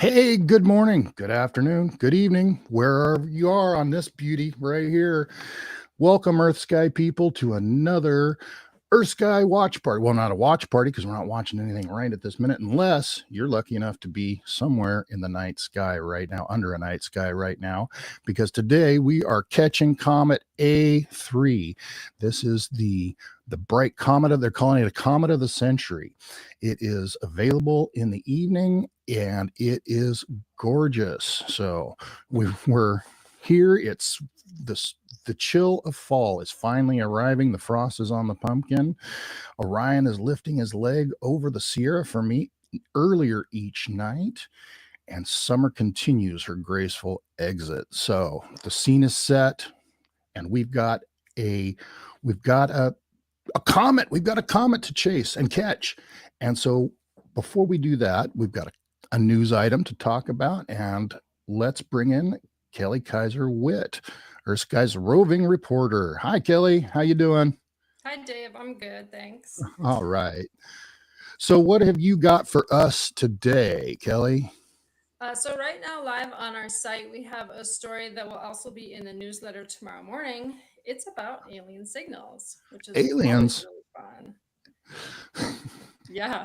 Hey, good morning, good afternoon, good evening, wherever you are on this beauty right here. Welcome, Earth Sky people, to another Earth Sky watch party. Well, not a watch party because we're not watching anything right at this minute, unless you're lucky enough to be somewhere in the night sky right now, under a night sky right now, because today we are catching Comet A3. This is the bright comet of they're calling it a comet of the century. It is available in the evening and it is gorgeous. So we're here. It's this the chill of fall is finally arriving. The frost is on the pumpkin. Orion is lifting his leg over the Sierra for me earlier each night, and summer continues her graceful exit. So the scene is set, and we've got a comet. We've got a comet to chase and catch. And so before we do that, we've got a news item to talk about, and let's bring in Kelly Kaiser Witt, EarthSky's roving reporter. Hi, Kelly. How you doing? Hi, Dave. I'm good, thanks. All right. So what have you got for us today, Kelly? So right now, live on our site, we have a story that will also be in the newsletter tomorrow morning. It's about alien signals, which is always Aliens. really fun. Yeah.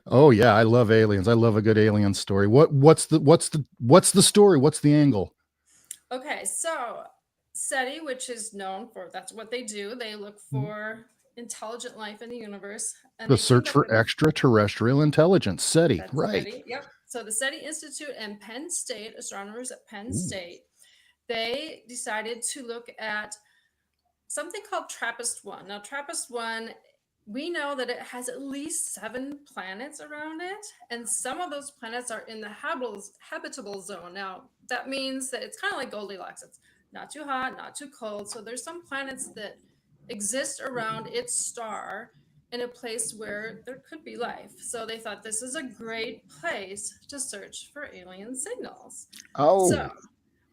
Oh yeah, I love aliens. I love a good alien story. What's the story? What's the angle? Okay, so SETI, which is known for that's what they do. They look for intelligent life in the universe, and The they teamed search up for with extraterrestrial intelligence, SETI, that's right? SETI. Yep. So the SETI Institute and Penn State astronomers at Penn Ooh. State, they decided to look at something called TRAPPIST-1. Now, TRAPPIST-1, we know that it has at least 7 planets around it, and some of those planets are in the habitable zone. Now, that means that it's kind of like Goldilocks. It's not too hot, not too cold. So there's some planets that exist around its star in a place where there could be life. So they thought this is a great place to search for alien signals. So Oh,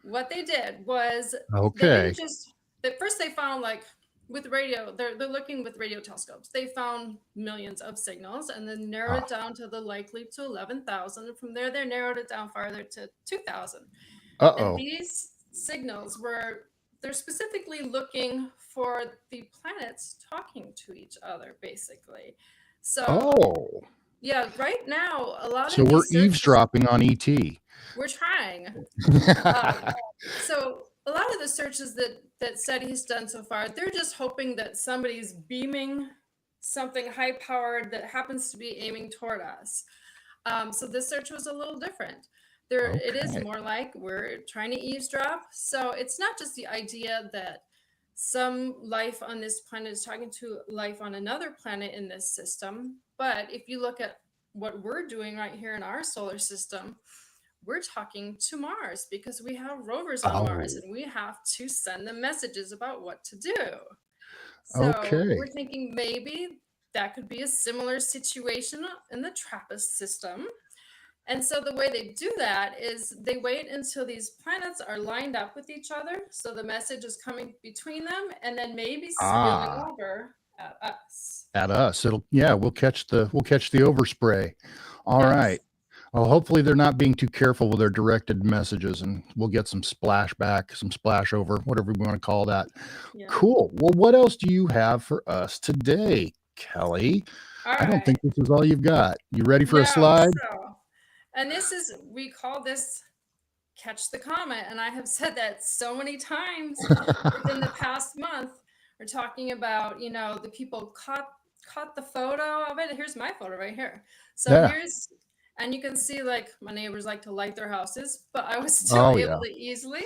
what they did was they okay. didn't just at first they found like with radio they're looking with radio telescopes. They found millions of signals and then narrowed Oh, it down to the likely to 11,000, and from there they narrowed it down farther to 2,000. And uh-oh. these signals were they're specifically looking for the planets talking to each other basically. So Oh. yeah, right now a lot So of we're these searches eavesdropping on ET. we're trying. um, so a lot of the searches that SETI has done so far, they're just hoping that somebody's beaming something high powered that happens to be aiming toward us. So this search was a little different. There, it is Okay. more like we're trying to eavesdrop. So it's not just the idea that some life on this planet is talking to life on another planet in this system, but if you look at what we're doing right here in our solar system, we're talking to Mars because we have rovers on Mars Oh, and we have to send them messages about what to do. So okay. we're thinking maybe that could be a similar situation in the TRAPPIST system. And so the way they do that is they wait until these planets are lined up with each other. So the message is coming between them and then maybe spilling Ah, over at us. at us. We'll catch the overspray. All right. Yes. Well, hopefully they're not being too careful with their directed messages, and we'll get some splashback, some splash over, whatever we want to call that. Yeah. Cool. Well, what else do you have for us today, Kelly? All I don't think right. this is all you've got. You ready for a No. slide? And this is, we call this catch the comet. And I have said that so many times within the past month. We're talking about, the people caught the photo of it. Here's my photo right here. So Yeah. here's, and you can see like my neighbors like to light their houses, but I was still Oh able yeah. to easily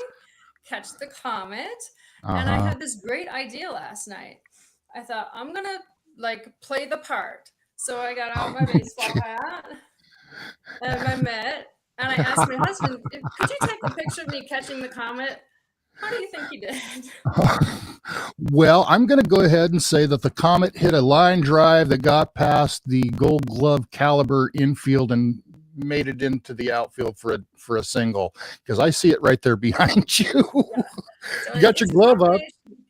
catch the comet. And I Uh-huh. had this great idea last night. I thought I'm gonna like play the part. So I got out my baseball hat and my mitt, and I asked my husband, "Could you take a picture of me catching the comet?" How do you think he did? Well, I'm going to go ahead and say that the Comet hit a line drive that got past the Gold Glove caliber infield and made it into the outfield for a single, because I see it right there behind you. Yeah. So You got your it's a glove up. combination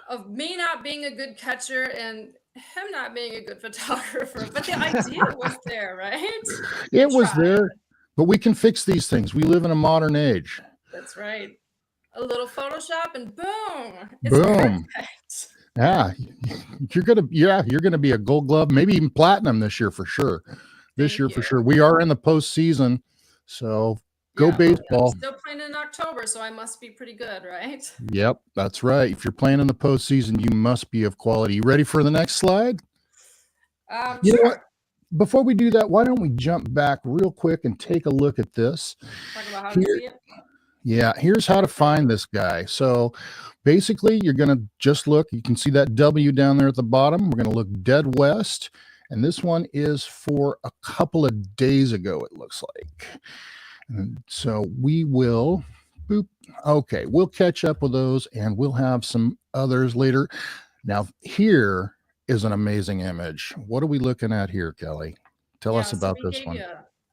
of me not being a good catcher and him not being a good photographer, but the idea was there, right? We It was tried. there. But we can fix these things. We live in a modern age. That's right. A little Photoshop and boom, it's Boom. perfect. Yeah, you're gonna be a Gold Glove, maybe even platinum this year for sure. This Thank year you. for sure. We are in the postseason, so go Yeah, I'm baseball. still playing in October, so I must be pretty good, right? Yep, that's right. If you're playing in the postseason, you must be of quality. You ready for the next slide? You know what? Sure. Before we do that, why don't we jump back real quick and take a look at this? Talk about how to Here, see it. yeah, here's how to find this guy. So basically, you're going to just look. You can see that W down there at the bottom. We're going to look dead west. And this one is for a couple of days ago, it looks like. And so we will, boop. Okay, we'll catch up with those and we'll have some others later. Now, here is an amazing image. What are we looking at here, Kelly? Tell us Yeah, so about we this gave one. you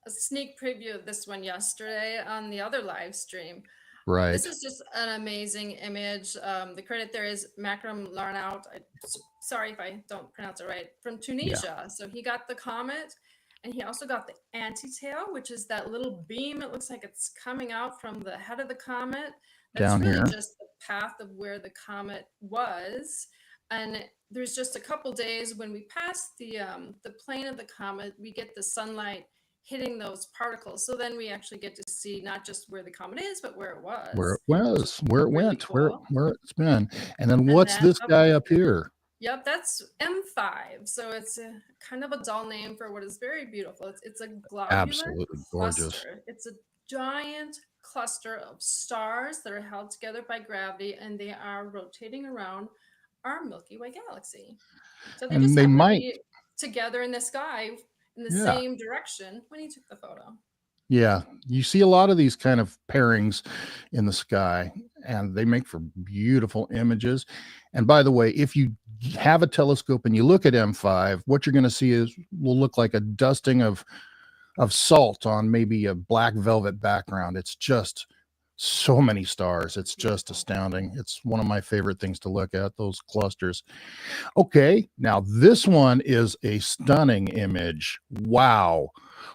a sneak preview of this one yesterday on the other live stream. Right. This is just an amazing image. The credit there is Makrem Larnaout. Sorry if I don't pronounce it right. From Yeah. Tunisia. So he got the comet, and he also got the anti-tail, which is that little beam. It looks like it's coming out from the head of the comet. That's Down really here. just the path of where the comet was. And there's just a couple days when we pass the plane of the comet, we get the sunlight hitting those particles. So then we actually get to see not just where the comet is, but where it Where was, it was, where it really went, cool. where it's been. And then And what's then this guy up here? yep, that's M5. So it's a kind of a dull name for what is very beautiful. It's a globular Absolutely gorgeous. cluster. It's a giant cluster of stars that are held together by gravity, and they are rotating around our Milky Way galaxy. So they And just they happen to might, be together in the sky in the yeah. same direction when he took the photo. Yeah, you see a lot of these kind of pairings in the sky, and they make for beautiful images. And by the way, if you have a telescope and you look at M5, what you're going to see is will look like a dusting of salt on maybe a black velvet background. It's just so many stars. It's just astounding. It's one of my favorite things to look at, those clusters. Okay, now this one is a stunning image. Wow.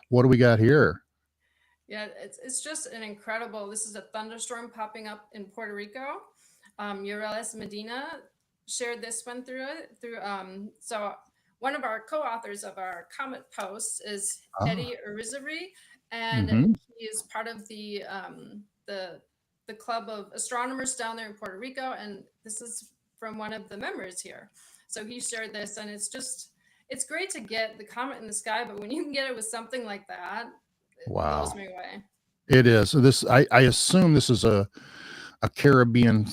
What do we got here? Yeah, it's just an incredible. This is a thunderstorm popping up in Puerto Rico. Urelis Medina shared this one through. So one of our co-authors of our Comet post is Eddie Urizari, and he is part of the club of astronomers down there in Puerto Rico, and this is from one of the members here. So he shared this, and it's great to get the comet in the sky, but when you can get it with something like that, it blows me away. It is. This I assume this is a Caribbean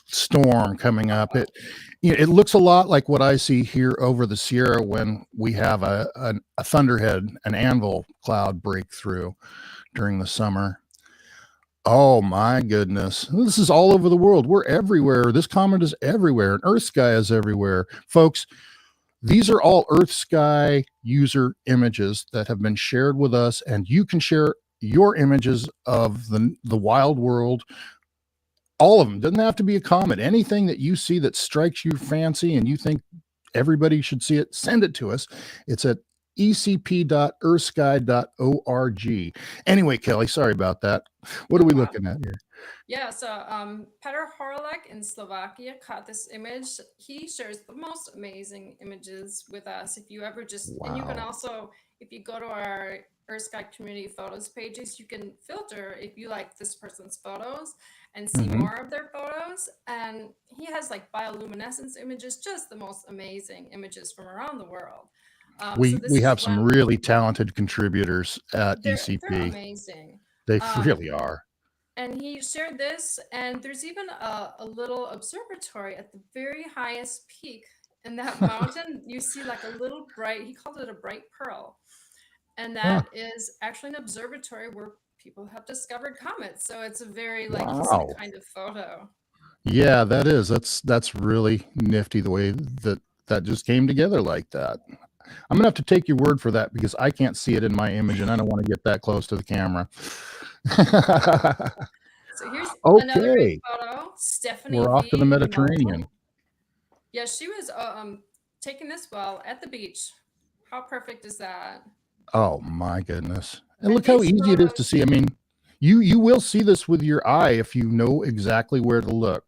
storm coming up. It looks a lot like what I see here over the Sierra when we have a thunderhead, an anvil cloud break through during the summer. Oh my goodness. This is all over the world. We're everywhere. This comet is everywhere, and EarthSky is everywhere. Folks, these are all EarthSky user images that have been shared with us, and you can share your images of the wild world. All of them. Doesn't have to be a comet. Anything that you see that strikes you fancy and you think everybody should see it, send it to us. It's at ecp.earthsky.org. Anyway, Kelly, sorry about that. What are we looking at here? Yeah, so Petr Horolek in Slovakia caught this image. He shares the most amazing images with us. If you ever and you can also, if you go to our EarthSky community photos pages, you can filter if you like this person's photos and see more of their photos. And he has like bioluminescence images, just the most amazing images from around the world. We have some really talented contributors at ECP. They're amazing. They really are. And he shared this, and there's even a little observatory at the very highest peak in that mountain. You see like a little bright, he called it a bright pearl. And that is actually an observatory where people have discovered comets. So it's a very like kind of photo. Yeah, that is. That's really nifty the way that just came together like that. I'm gonna have to take your word for that because I can't see it in my image and I don't want to get that close to the camera. So here's another great photo. Stephanie. We're off to the Mediterranean. Yeah, she was taking this well at the beach. How perfect is that? Oh my goodness. And And look how these easy it is to photos, see. I mean, you will see this with your eye if you know exactly where to look.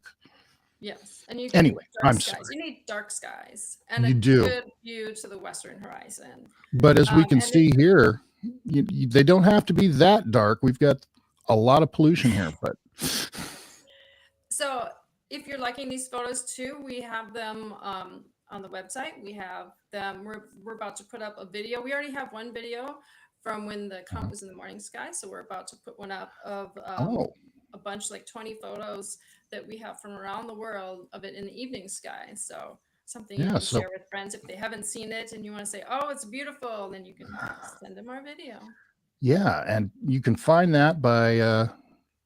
yes, and you can Anyway, dark I'm skies. sorry. You need dark skies and a You do. good view to the western horizon. But as we can And it, see here, they don't have to be that dark. We've got a lot of pollution here, but so if you're liking these photos too, we have them on the website. We have them. We're about to put up a video. We already have one video from when the comet was in the morning sky. So we're about to put one up of oh, a bunch, like 20 photos that we have from around the world of it in the evening sky. So something you yeah. can So share with friends if they haven't seen it and you want to say, oh, it's beautiful, then you can send them our video. yeah, and you can find that by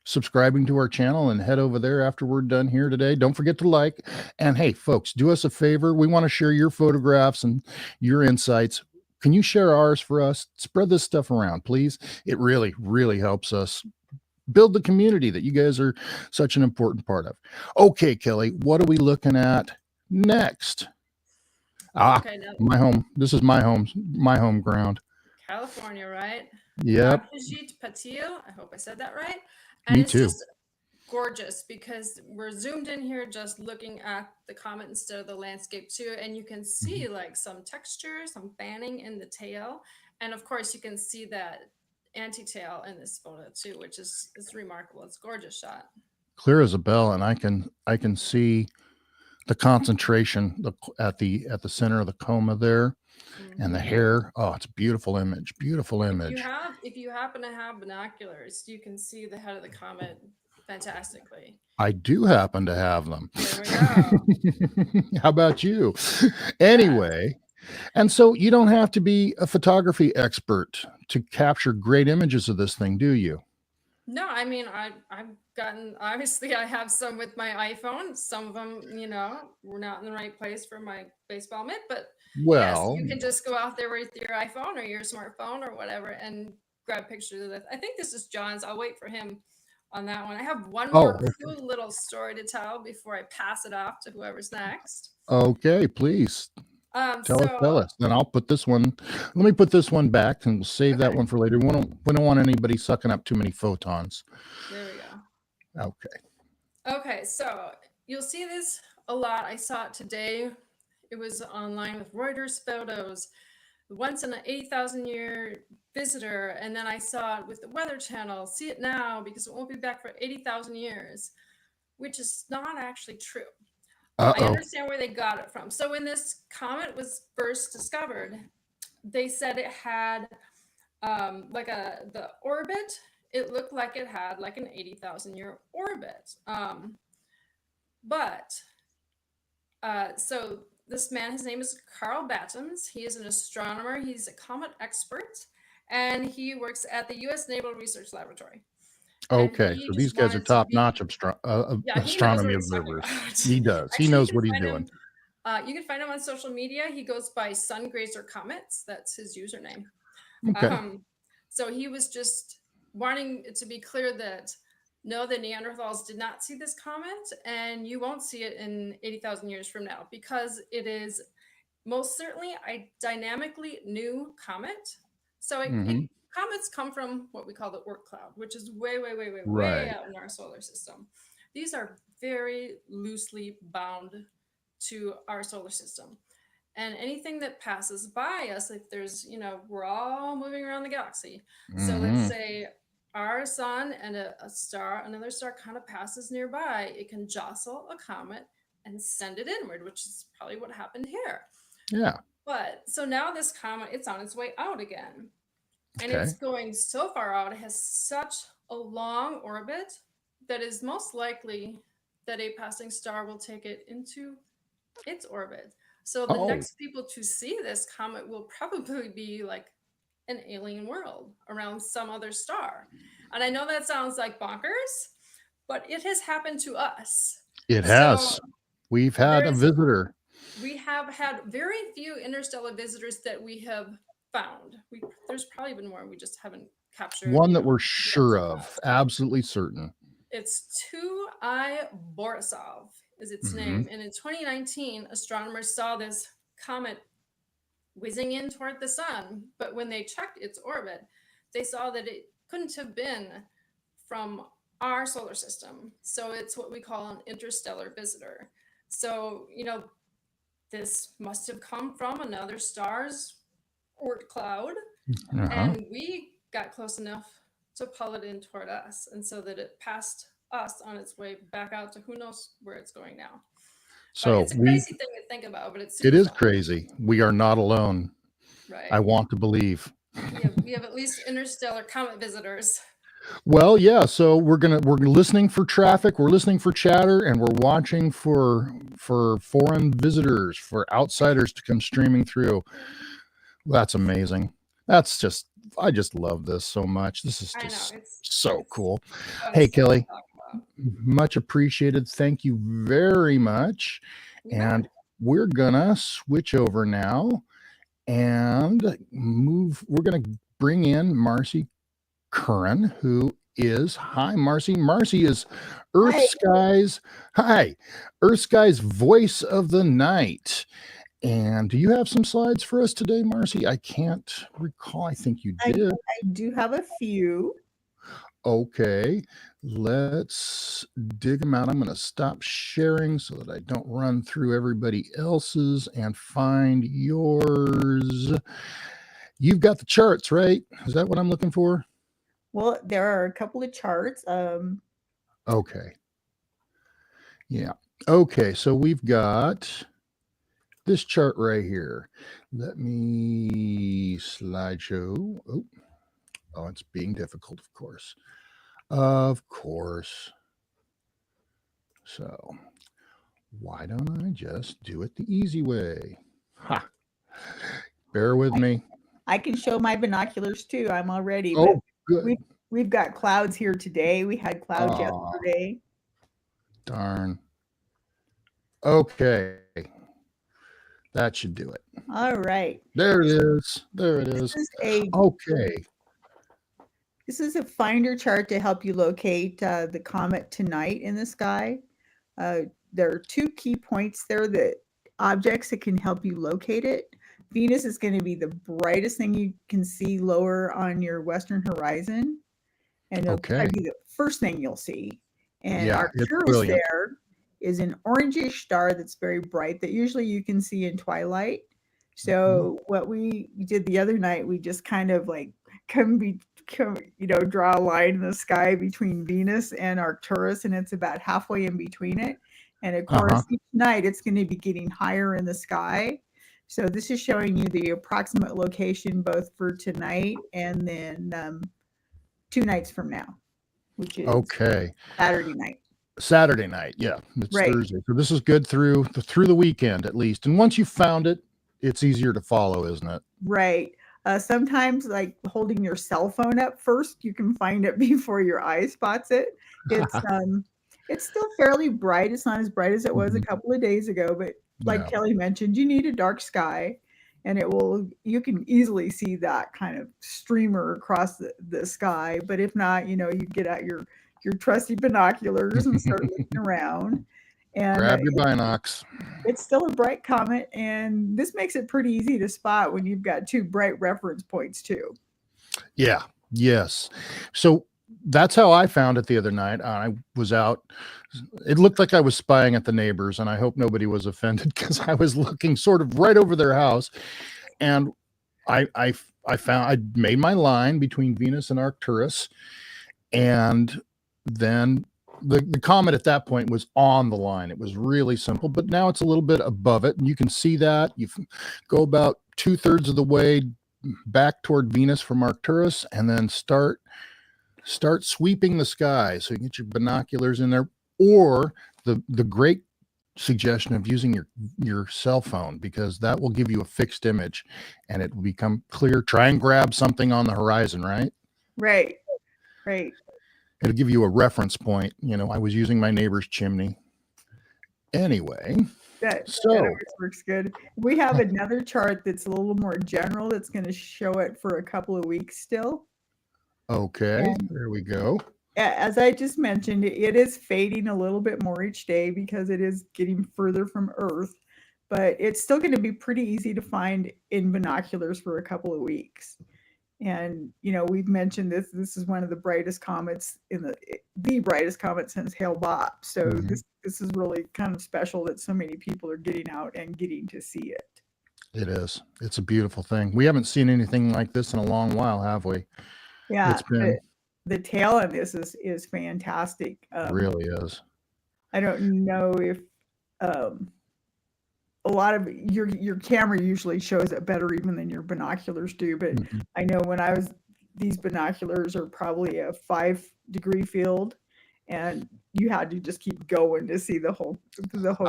subscribing to our channel and head over there after we're done here today. Don't forget to like. And hey, folks, do us a favor. We want to share your photographs and your insights. Can you share ours for us? Spread this stuff around, please. It really, really helps us build the community that you guys are such an important part of. Okay, Kelly, what are we looking at next? Okay, now My home. This is my home ground. California, right? Yep, Abhijit Patil. I hope I said that right. And me it's too. just gorgeous because we're zoomed in here just looking at the comet instead of the landscape too. And you can Mhm. see like some texture, some fanning in the tail. And of course you can see that anti-tail in this photo too, which is remarkable. It's a gorgeous shot. Clear as a bell, and I can see the concentration at the center of the coma there, and the Hmm. hair. Oh, it's a beautiful image. Beautiful image. If you happen to have binoculars, you can see the head of the comet fantastically. I do happen to have them. There we go. How about you? Yes. Anyway, and so you don't have to be a photography expert to capture great images of this thing, do you? No, I mean, I've gotten, obviously I have some with my iPhone. Some of them, were not in the right place for my baseball mitt, but yes, Well, you can just go out there with your iPhone or your smartphone or whatever and grab pictures of this. I think this is John's. I'll wait for him on that one. I have one more oh, cool little story to tell before I pass it off to whoever's next. okay, please. Tell So us. Then I'll put this one. Let me put this one back, and we'll save that okay, one for later. We don't want anybody sucking up too many photons. there we go. Okay. Okay, so you'll see this a lot. I saw it today. It was online with Reuters photos, once in an 80,000 year visitor. And then I saw it with the Weather Channel, see it now because it won't be back for 80,000 years, which is not actually true. I Uh-oh. understand where they got it from. So when this comet was first discovered, they said it had the orbit. It looked like it had like an 80,000 year orbit. But so this man, his name is Carl Battens. He is an astronomer. He's a comet expert, and he works at the U.S. Naval Research Laboratory. And Okay. he So these just guys are wanted to be, top-notch yeah, he knows astronomy what he's talking observers. about. He does. He Actually, knows what he's doing. you can find him on social media. He goes by Sun Grazer Comets. That's his username. Okay. Um, so he was just wanting it to be clear that no, the Neanderthals did not see this comet, and you won't see it in 80,000 years from now because it is most certainly a dynamically new comet. So Hmm. comets come from what we call the Oort cloud, which is way, way, way, way, way Right. out in our solar system. These are very loosely bound to our solar system. And anything that passes by us, if there's, we're all moving around the galaxy. So let's Hmm. say our sun and another star kind of passes nearby, it can jostle a comet and send it inward, which is probably what happened here. Yeah. But so now this comet, it's on its way out again. And Okay. it's going so far out, it has such a long orbit that is most likely that a passing star will take it into its orbit. So the Oh, next people to see this comet will probably be like an alien world around some other star. And I know that sounds like bonkers, but it has happened to us. it So has. We've had a there's visitor. we have had very few interstellar visitors that we have found. There's probably been more we just haven't captured, One that we're yet sure so of. fast. Absolutely certain. It's 2I Borisov is its Hmm. name. And in 2019, astronomers saw this comet whizzing in toward the sun. But when they checked its orbit, they saw that it couldn't have been from our solar system. So it's what we call an interstellar visitor. So, this must have come from another star's Oort cloud, Uh-huh. and we got close enough to pull it in toward us, and so that it passed us on its way back out to who knows where it's going now. But So it's a crazy thing to think about, but it's it super is fun, crazy. We are not alone. right? I want to believe. We have at least interstellar comet visitors. Well, yeah. So we're listening for traffic, we're listening for chatter, and we're watching for foreign visitors, for outsiders to come streaming through. That's amazing. I just love this so much. This is I know just it's so it's cool. fun Hey, stuff to Kelly, talk about. much appreciated. Thank you very much. You bet. And we're gonna switch over now and we're gonna bring in Marcy Curran, who is hi Marcy. Marcy is EarthSky's EarthSky's voice of the night. And do you have some slides for us today, Marcy? I can't recall. I think you did. I do have a few. Okay, let's dig them out. I'm going to stop sharing so that I don't run through everybody else's and find yours. You've got the charts, right? Is that what I'm looking for? Well, there are a couple of charts. Okay. Yeah. Okay, so we've got this chart right here. Let me slideshow. Oh, it's being difficult, of course. Of course. So why don't I just do it the easy way? Ha! Bear with me. I can show my binoculars too. I'm all ready. Oh, good. We've got clouds here today. We had clouds yesterday. Darn. Okay. That should do it. All right. There it is. There it is. Okay. This is a finder chart to help you locate the comet tonight in the sky. There are two key points there, that objects that can help you locate it. Venus is going to be the brightest thing you can see lower on your western horizon. And it'll probably be the first thing you'll see. And Arcturus there is an orangish star that's very bright that usually you can see in twilight. So what we did the other night, we just kind of like draw a line in the sky between Venus and Arcturus, and it's about halfway in between it. And of course, each night it's going to be getting higher in the sky. So this is showing you the approximate location both for tonight and then 2 nights from now, which is Saturday night. Saturday night, yeah, it's Thursday. So this is good through the weekend at least. And once you found it, it's easier to follow, isn't it? Right. Sometimes, like holding your cell phone up first, you can find it before your eye spots it. It's still fairly bright. It's not as bright as it was a couple of days ago, but like Kelly mentioned, you need a dark sky, and you can easily see that kind of streamer across the sky. But if not, you get out your trusty binoculars and start looking around. And grab your binocs. It's still a bright comet, and this makes it pretty easy to spot when you've got 2 bright reference points too. Yeah. Yes. So that's how I found it the other night. I was out. It looked like I was spying at the neighbors, and I hope nobody was offended because I was looking sort of right over their house, and I made my line between Venus and Arcturus, and then the comet at that point was on the line. It was really simple, but now it's a little bit above it, and you can see that. You go about 2/3 of the way back toward Venus from Arcturus, and then start sweeping the sky. So you get your binoculars in there, or the great suggestion of using your cell phone, because that will give you a fixed image and it will become clear. Try and grab something on the horizon, right? Right. It'll give you a reference point. I was using my neighbor's chimney. Anyway, that always works good. We have another chart that's a little more general that's going to show it for a couple of weeks still. Okay, there we go. As I just mentioned, it is fading a little bit more each day because it is getting further from Earth, but it's still going to be pretty easy to find in binoculars for a couple of weeks. And we've mentioned this. This is one of the brightest comets the brightest comet since Hale-Bopp. So Mhm. this is really kind of special that so many people are getting out and getting to see it. It is. It's a beautiful thing. We haven't seen anything like this in a long while, have we? Yeah, It's been the tail on this is fantastic. really is. I don't know if um, a lot of your camera usually shows it better even than your binoculars do, but Mhm. I know these binoculars are probably a 5-degree field, and you had to just keep going to see the whole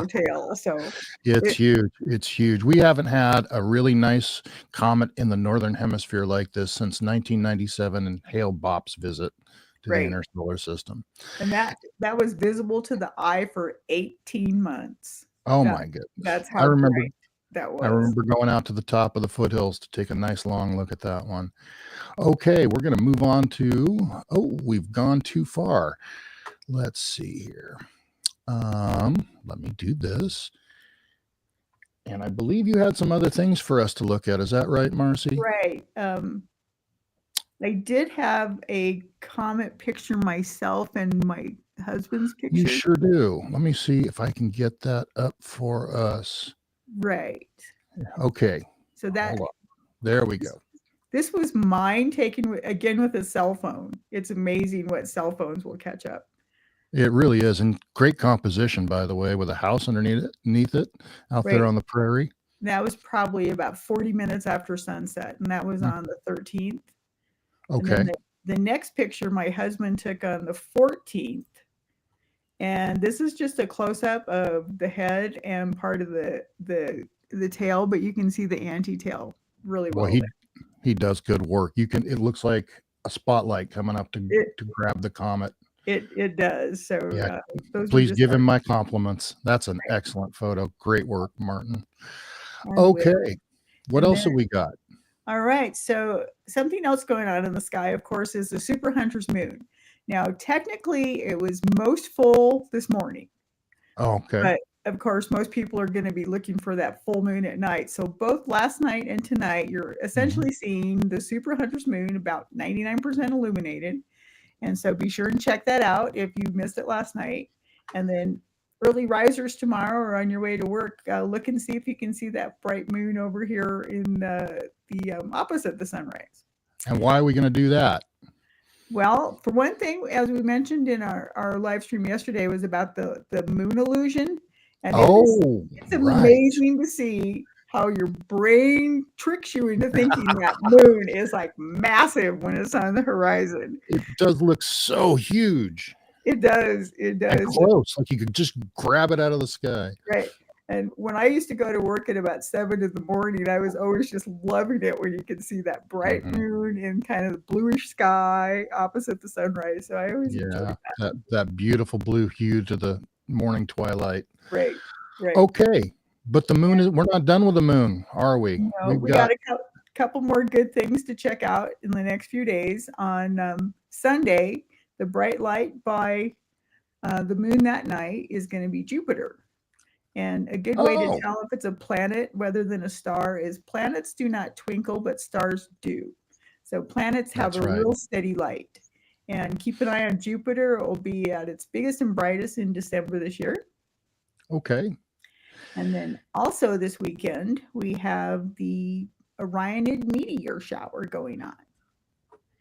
tail. So It's it, huge. It's huge. We haven't had a really nice comet in the northern hemisphere like this since 1997 and Hale-Bopp's visit to the right, inner solar system. and that was visible to the eye for 18 months. Oh That my goodness. that's I how remember bright that I was. remember going out to the top of the foothills to take a nice long look at that one. Okay, we're going to move on to, we've gone too far. Let's see here. Let me do this. And I believe you had some other things for us to look at. Is that right, Marcy? Right. I did have a comet picture myself and my husband's You picture. sure do. Let me see if I can get that up for us. Right. Okay. So that Hold on. There we go. this was mine taken again with a cell phone. It's amazing what cell phones will catch up. It really is. And great composition, by the way, with a house underneath it out there Right. on the prairie. That was probably about 40 minutes after sunset, and that was Mm. on the 13th. And Okay. then the next picture my husband took on the 14th. And this is just a close-up of the head and part of the tail, but you can see the anti-tail really Well, well. he does good work. It looks like a spotlight coming up to grab the comet. It does. So Yeah. those are Please just give our him my compliments. That's an excellent photo. Great work, Martin. on with it. Okay. What And else have we got? All right. So something else going on in the sky, of course, is the Super Hunter's moon. Now, technically, it was most full this morning, Oh, okay. but of course, most people are going to be looking for that full moon at night. So both last night and tonight, you're essentially seeing the Super Hunter's moon about 99% illuminated. And so be sure and check that out if you missed it last night. And then early risers tomorrow or on your way to work, look and see if you can see that bright moon over here in the opposite the sunrise. And why are we going to do that? Well, for one thing, as we mentioned in our live stream yesterday, was about the moon illusion. And it's right. amazing to see how your brain tricks you into thinking that moon is like massive when it's on the horizon. It does look so huge. It does. It And does. close, like you could just grab it out of the sky. Right. And when I used to go to work at about 7 in the morning, I was always just loving it when you could see that bright moon in kind of the bluish sky opposite the sunrise. So I always enjoyed that beautiful blue hue to the morning twilight. Right. Right. Okay. But the moon we're not done with the moon, are we? No, we got a couple more good things to check out in the next few days. On Sunday, the bright light by the moon that night is going to be Jupiter. And a good way to tell if it's a planet rather than a star is planets do not twinkle, but stars do. So planets have a real steady light. And keep an eye on Jupiter. It will be at its biggest and brightest in December this year. Okay. And then also this weekend, we have the Orionid meteor shower going on.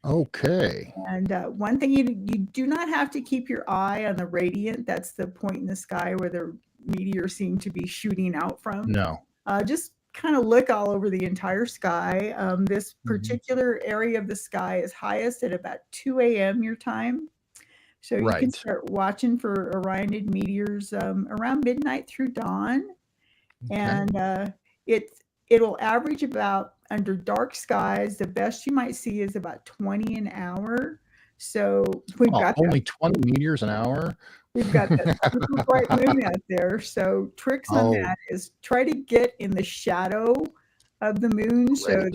Okay. And one thing you do not have to keep your eye on the radiant. That's the point in the sky where the meteors seem to be shooting out from. No. Just kind of look all over the entire sky. This particular area of the sky is highest at about 2 a.m. your time. So you can start watching for Orionid meteors around midnight through dawn. Okay. And it'll average about, under dark skies, the best you might see is about 20 an hour. So we've got only 20 meteors an hour. We've got that super bright moon out there. So tricks on that is try to get in the shadow of the moon so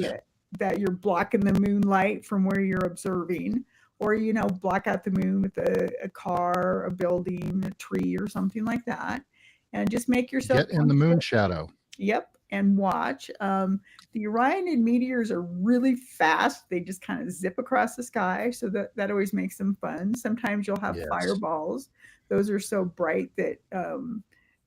that you're blocking the moonlight from where you're observing, or block out the moon with a car, a building, a tree, or something like that, and just make yourself get in the moon shadow. Yep. and watch. The Orionid meteors are really fast. They just kind of zip across the sky. So that always makes them fun. Sometimes you'll have Yes. fireballs. Those are so bright that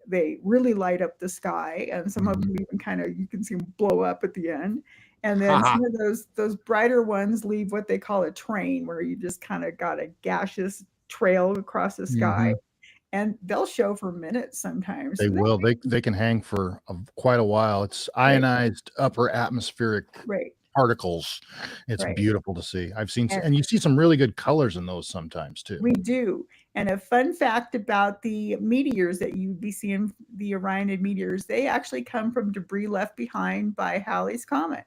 they really light up the sky. And some of them even kind of, you can see them blow up at the end. And then some of those brighter ones leave what they call a train, where you just kind of got a gaseous trail across the sky. And they'll show for minutes sometimes. They will. They can hang for quite a while. It's ionized upper atmospheric particles. It's beautiful to see. I've seen, and you see some really good colors in those sometimes too. We do. And a fun fact about the meteors that you'd be seeing, the Orionid meteors, they actually come from debris left behind by Halley's Comet.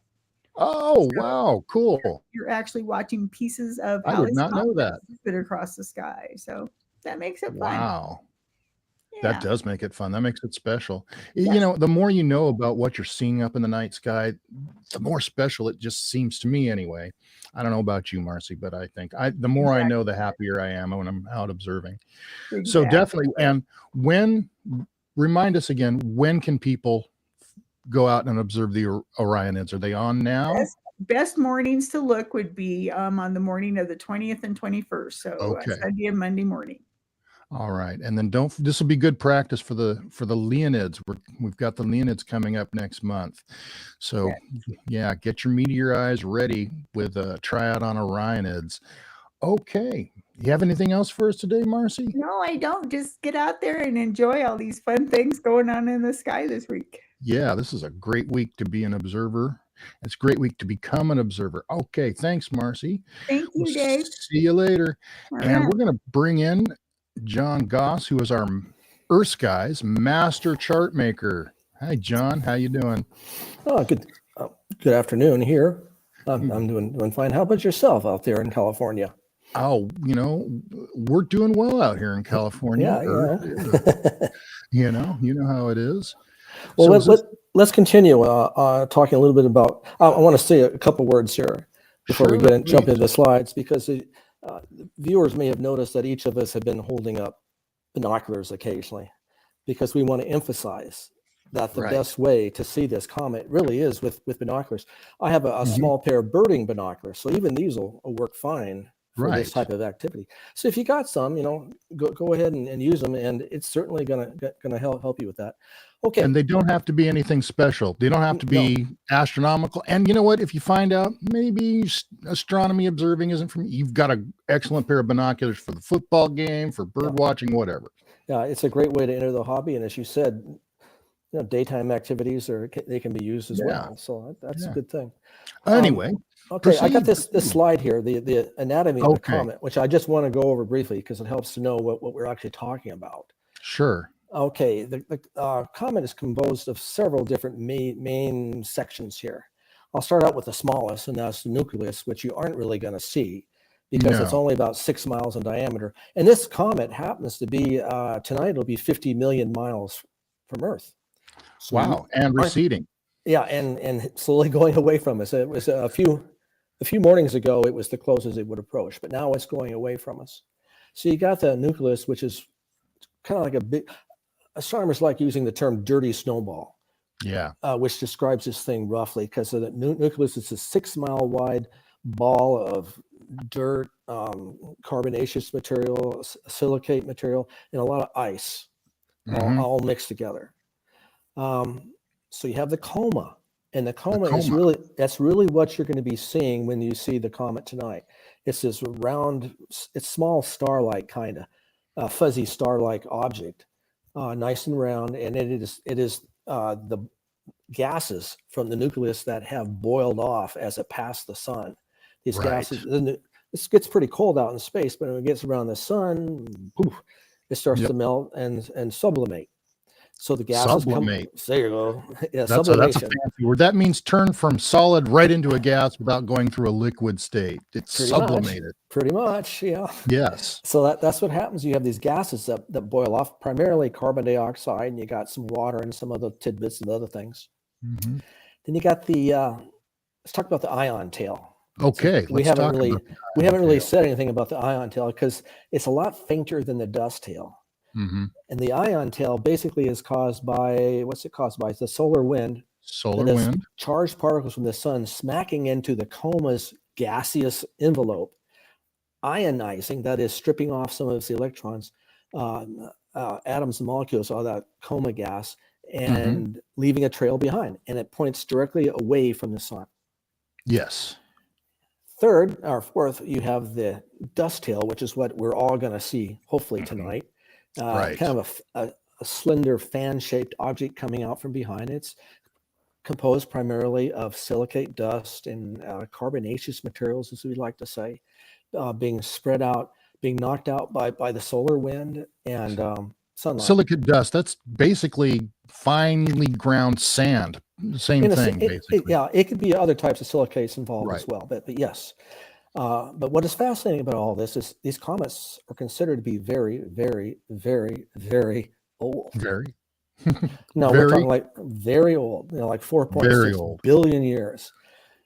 Oh, so wow. Cool. You're actually watching pieces of I did not know that across the sky. So that makes it fun. Wow. Yeah. That does make it fun. That makes it special. Yes. You know, the more you know about what you're seeing up in the night sky, the more special it just seems to me anyway. I don't know about you, Marcy, but I think the more I know, the happier I am when I'm out observing. So definitely. And remind us again, when can people go out and observe the Orionids? Are they on now? Best mornings to look would be on the morning of the 20th and 21st. So Sunday and Monday morning. All right. And then this will be good practice for the Leonids. We've got the Leonids coming up next month. So yeah, get your meteor eyes ready with a tryout on Orionids. Okay. You have anything else for us today, Marcy? No, I don't. Just get out there and enjoy all these fun things going on in the sky this week. Yeah, this is a great week to be an observer. It's a great week to become an observer. Okay. Thanks, Marcy. Thank you, Dave. See you later. And we're going to bring in John Goss, who is our EarthSky's master chart maker. Hi, John. How you doing? Oh, good afternoon here. I'm doing fine. How about yourself out there in California? Oh, we're doing well out here in California. You know how it is. Well, let's continue talking a little bit about. I want to say a couple words here before we jump into the slides, because viewers may have noticed that each of us have been holding up binoculars occasionally, because we want to emphasize that the best way to see this comet really is with binoculars. I have a small pair of birding binoculars, so even these will work fine for this type of activity. So if you got some, go ahead and use them, and it's certainly gonna help you with that. Okay. And they don't have to be anything special. They don't have to be astronomical. And you know what? If you find out maybe astronomy observing isn't from you've got an excellent pair of binoculars for the football game, for bird watching, whatever. Yeah, it's a great way to enter the hobby. And as you said, daytime activities they can be used as well. So that's a good thing. Anyway. Okay, I got this slide here, the anatomy of the comet, which I just want to go over briefly because it helps to know what we're actually talking about. Sure. Okay, the comet is composed of several different main sections here. I'll start out with the smallest, and that's the nucleus, which you aren't really going to see because it's only about 6 miles in diameter. And this comet happens to be, tonight it'll be 50 million miles from Earth. So wow, and receding. Yeah, and slowly going away from us. It was a few mornings ago, it was the closest it would approach, but now it's going away from us. So you got the nucleus, which is kind of like a big, astronomers like using the term dirty snowball, which describes this thing roughly, because the nucleus is a 6 mile wide ball of dirt, carbonaceous material, silicate material, and a lot of ice, all mixed together. So you have the coma, and the coma is that's really what you're going to be seeing when you see the comet tonight. It's this round, it's small star-like kind of fuzzy star-like object, nice and round, and it is the gases from the nucleus that have boiled off as it passed the sun. These gases, this gets pretty cold out in space, but when it gets around the sun, poof, it starts to melt and sublimate. So the gases sublimate. There you go. Yeah, that's a fancy word. That means turn from solid right into a gas without going through a liquid state. It's sublimated. Pretty much, yeah. Yes. So that's what happens. You have these gases that boil off, primarily carbon dioxide, and you got some water and some other tidbits and other things. Then you got the let's talk about the ion tail. Okay. So we haven't really said anything about the ion tail because it's a lot fainter than the dust tail. And the ion tail basically is caused by, what's it caused by? It's the solar wind Solar that is wind. charged particles from the sun smacking into the coma's gaseous envelope, ionizing, that is stripping off some of its electrons, atoms and molecules out of that coma gas, and leaving a trail behind. And it points directly away from the sun. Yes. Third, or fourth, you have the dust tail, which is what we're all going to see, hopefully tonight. Right. Kind of a slender fan-shaped object coming out from behind. It's composed primarily of silicate dust and carbonaceous materials, as we like to say, being spread out, being knocked out by the solar wind and sunlight. Silicate dust, that's basically finely ground sand. Same thing, basically. It could be other types of silicates involved Right. as well, but yes. But what is fascinating about all this is these comets are considered to be very, very, very, very old. Very. No, Very- we're talking like very old, like Very 4.6 old. billion years.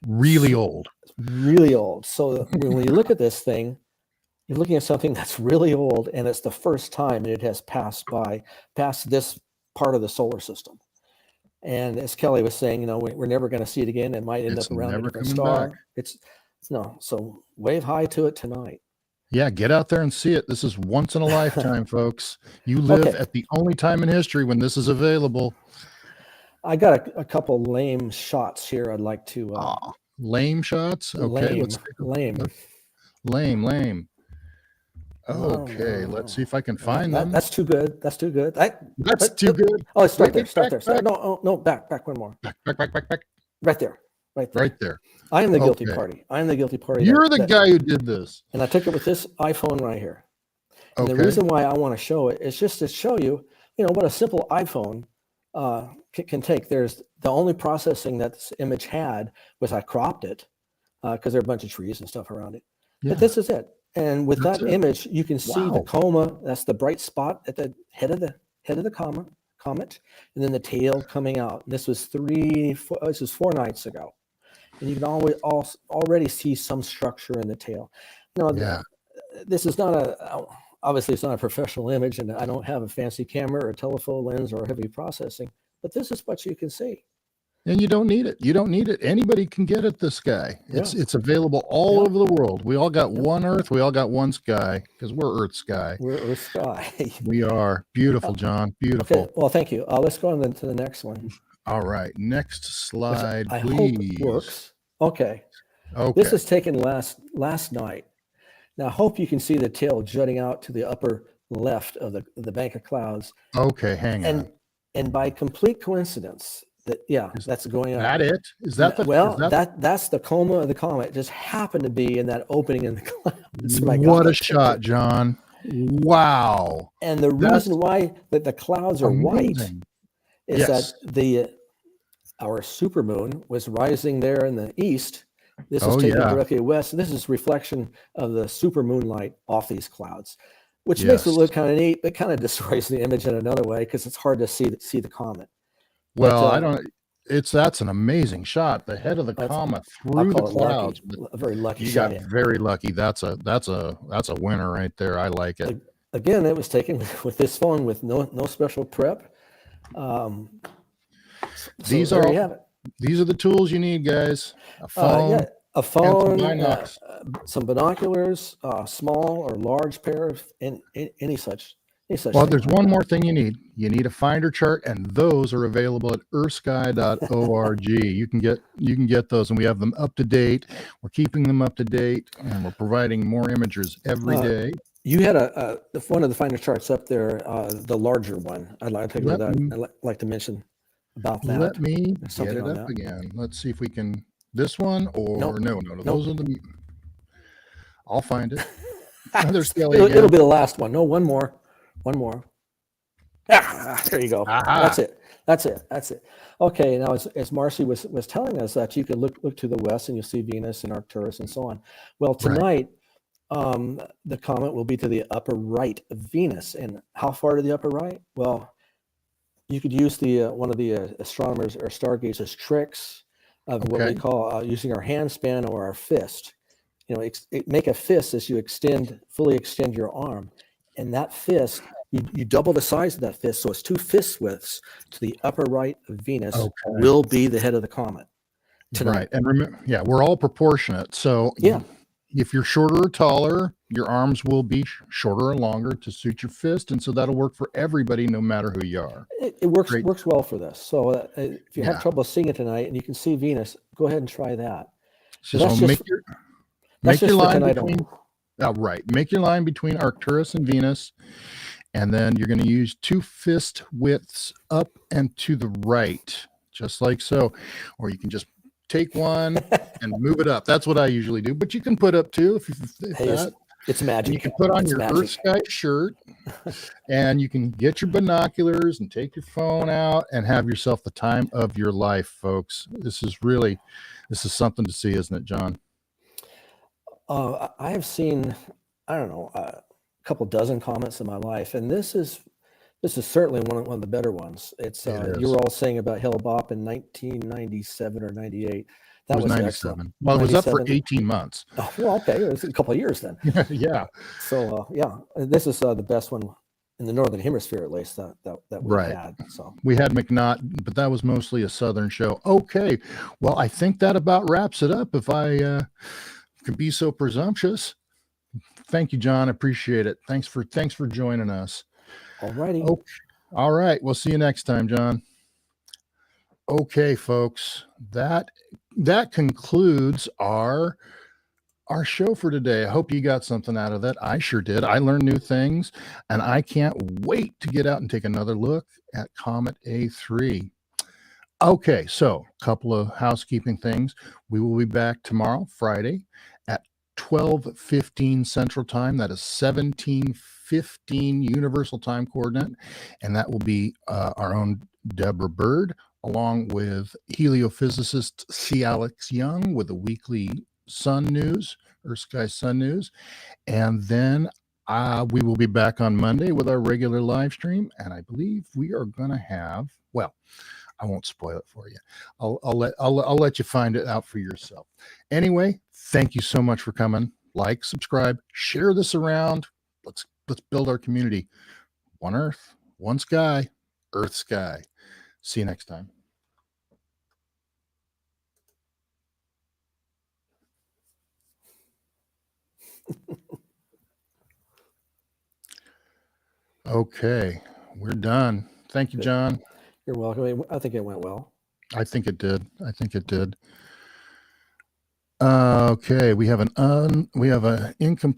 Really old. Really old. So when you look at this thing, you're looking at something that's really old, and it's the first time it has passed this part of the solar system. And as Kelly was saying, we're never going to see it again. It might end It's up around a never different coming star. back. So wave high to it tonight. Yeah, get out there and see it. This is once in a lifetime, folks. You live Okay. at the only time in history when this is available. I got a couple lame shots here. I'd like to. Lame shots. Okay, lame. Lame. No, Okay, no, let's no. see if I can find them. That's too good. That's too good. That's too good. Oh, start Wait, there. back. No, back one more. Back. Right there. Right there. I am the guilty Okay. party. I am the guilty party. You're the guy who did this. And I took it with this iPhone right here. And Okay. the reason why I want to show it is just to show you, what a simple iPhone can take. There's the only processing that this image had was I cropped it because there are a bunch of trees and stuff around it. Yeah. But this is it. And with That's that it. image, you can see the Wow. coma. That's the bright spot at the head of the comet, and then the tail coming out. And this was 4 nights ago, and you can already see some structure in the tail. Yeah. This is not obviously it's not a professional image, and I don't have a fancy camera or telephoto lens or heavy processing, but this is what you can see. And you don't need it. Anybody can get at this guy. It's available all over the world. We all got one Earth. We all got one sky because we're EarthSky. We're EarthSky. We are. Beautiful, John. Beautiful. Okay, well, thank you. Let's go on to the next one. All right. Next slide, I please. hope it works. Okay. Okay. This is taken last night. Now, I hope you can see the tail jutting out to the upper left of the bank of clouds. Okay, hang on. And by complete coincidence, that's going Is on. that it? Is that the that's the coma of the comet. It just happened to be in that opening in the clouds. What a shot, John. Wow. And the reason why that the clouds are white Amazing. is Yes. that our supermoon was rising there in the east. This is Oh, taken yeah. directly west. And this is reflection of the supermoon light off these clouds, which makes it Yes. look kind of neat, but kind of destroys the image in another way because it's hard to see the comet. Well, But, that's an amazing shot. The head of the That's- comet I'll through the call it clouds. lucky, a very lucky You shot. got very lucky. That's a winner right there. I like it. Again, it was taken with this phone with no special prep. These there are you have it. These are the tools you need, guys. A phone. A phone, binocs. some binoculars, small or large pair of any such. Well, thing. there's one more thing you need. You need a finder chart, and those are available at earthsky.org. You can get those, and we have them up to date. We're keeping them up to date, and we're providing more imagers every day. You had one of the finder charts up there, the larger one. I'd like to take a look at that. I'd like to mention about that. Let me get something it on up that. again. Let's see if we can. This one or Nope. no. Nope. Those are the. I'll find it. Another Skelly It'll again. be the last one. No, one more. There you go. Aha. That's it. Okay, now as Marcy was telling us that you can look to the west and you'll see Venus and Arcturus and so on. Well, tonight the comet will be to the upper right of Venus. And how far to the upper right? Well, you could use one of the astronomers or stargazers tricks of what we call using our hand span or our fist. Make a fist as you fully extend your arm, and that fist You double the size of that fist, so it's 2 fist widths to the upper right of Venus Okay. will be the head of the comet tonight. Right. And remember, yeah, we're all proportionate. So Yeah. if you're shorter or taller, your arms will be shorter or longer to suit your fist. And so that'll work for everybody, no matter who you are. It works Great. works well for this. So if you have Yeah. trouble seeing it tonight and you can see Venus, go ahead and try that. So that's make just- your, That's make your just for line tonight between, only. right. Make your line between Arcturus and Venus. And then you're going to use 2 fist widths up and to the right, just like so. Or you can just take one and move it up. That's what I usually do. But you can put up 2 if Hey, that. it's magic. And you can put on It's your magic. EarthSky shirt, and you can get your binoculars and take your phone out and have yourself the time of your life, folks. This is something to see, isn't it, John? I have seen, I don't know, a couple dozen comets in my life, and this is certainly one of the better ones. It's It you is. were all saying about Hale-Bopp in 1997 or 98. That It was 97. excellent. Well, it was up for 97? 18 months. Oh, well, okay, it was a couple of years then. Yeah. So yeah, this is the best one in the northern hemisphere, at least that we've Right. had. So We had McNaught, but that was mostly a southern show. Okay. Well, I think that about wraps it up, if I could be so presumptuous. Thank you, John. Appreciate it. Thanks for joining us. alrighty. Okay. All right. We'll see you next time, John. Okay, folks. That concludes our show for today. I hope you got something out of that. I sure did. I learned new things, and I can't wait to get out and take another look at Comet A3. Okay, so a couple of housekeeping things. We will be back tomorrow, Friday, at 12:15 Central Time. That is 17:15 Universal Time Coordinate, and that will be our own Deborah Bird, along with heliophysicist C. Alex Young with the weekly Sun News, EarthSky Sun News. And then we will be back on Monday with our regular live stream. And I believe we are going to have, well, I won't spoil it for you. I'll let you find it out for yourself. Anyway, thank you so much for coming. Like, subscribe, share this around. Let's build our community. One Earth, one sky, EarthSky. See you next time. Okay, we're done. Thank you, John. You're welcome. I think it went well. I think it did. Okay, we have an incomplete